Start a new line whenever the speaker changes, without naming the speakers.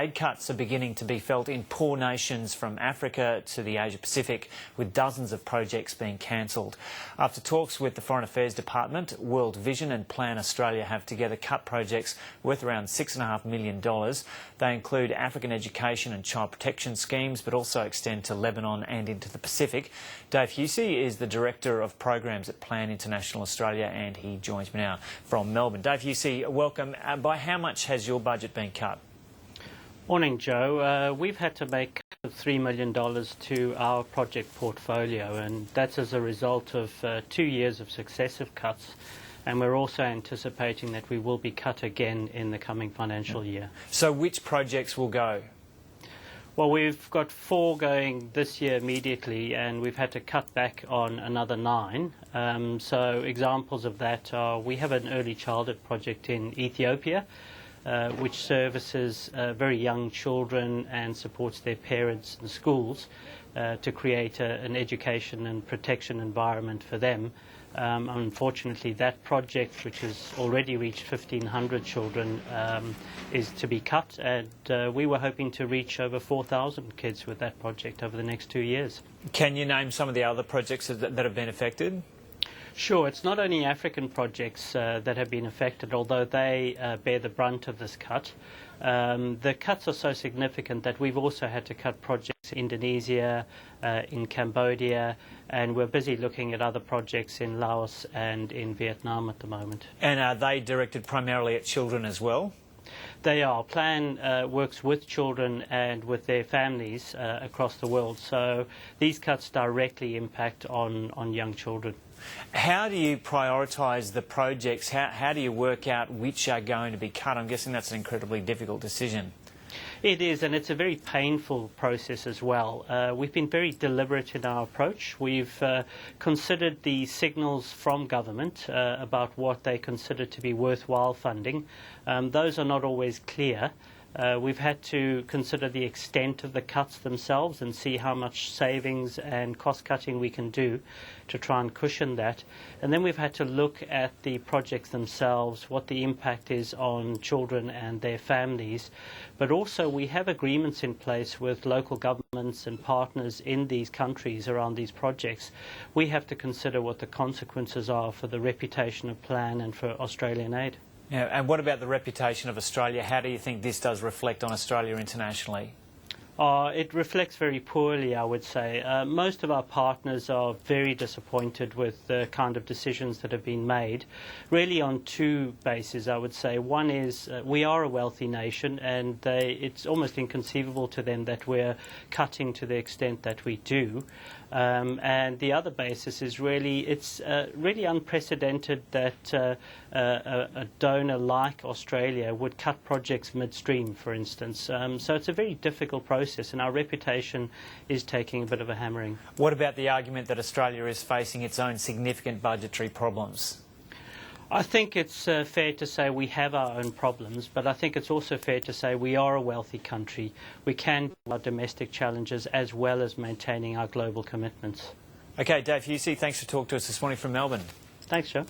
Aid cuts are beginning to be felt in poor nations from Africa to the Asia Pacific, with dozens of projects being cancelled. After talks with the Foreign Affairs Department, World Vision and Plan Australia have together cut projects worth around $6.5 million. They include African education and child protection schemes, but also extend to Lebanon and into the Pacific. Dave Husy is the Director of Programs at Plan International Australia, and he joins me now from Melbourne. Dave Husy, welcome. By how much has your budget been cut?
Morning, Joe. We've had to make $3 million to our project portfolio, and that's as a result of 2 years of successive cuts. And we're also anticipating that we will be cut again in the coming financial year.
So which projects will go?
Well, we've got 4 going this year immediately, and we've had to cut back on another 9. So examples of that are, we have an early childhood project in Ethiopia, which services very young children and supports their parents and schools to create an education and protection environment for them. Unfortunately, that project, which has already reached 1,500 children, is to be cut, and we were hoping to reach over 4,000 kids with that project over the next 2 years.
Can you name some of the other projects that have been affected?
Sure. It's not only African projects that have been affected, although they bear the brunt of this cut. The cuts are so significant that we've also had to cut projects in Indonesia, in Cambodia, and we're busy looking at other projects in Laos and in Vietnam at the moment.
And are they directed primarily at children as well?
They are. Plan works with children and with their families across the world, so these cuts directly impact on young children.
How do you prioritise the projects? How do you work out which are going to be cut? I'm guessing that's an incredibly difficult decision.
It is, and it's a very painful process as well. We've been very deliberate in our approach. We've considered the signals from government about what they consider to be worthwhile funding. Those are not always clear. We've had to consider the extent of the cuts themselves and see how much savings and cost cutting we can do to try and cushion that. And then we've had to look at the projects themselves, what the impact is on children and their families. But also we have agreements in place with local governments and partners in these countries around these projects. We have to consider what the consequences are for the reputation of Plan and for Australian aid.
Yeah, and what about the reputation of Australia? How do you think this does reflect on Australia internationally?
It reflects very poorly, I would say. Most of our partners are very disappointed with the kind of decisions that have been made, really on 2 bases, I would say. One is we are a wealthy nation, and it's almost inconceivable to them that we're cutting to the extent that we do. And the other basis is it's really unprecedented that a donor like Australia would cut projects midstream, for instance. So it's a very difficult process, and our reputation is taking a bit of a hammering.
What about the argument that Australia is facing its own significant budgetary problems?
I think it's fair to say we have our own problems, but I think it's also fair to say we are a wealthy country. We can deal with our domestic challenges as well as maintaining our global commitments.
Okay, Dave Husy, thanks for talking to us this morning from Melbourne.
Thanks, Joe.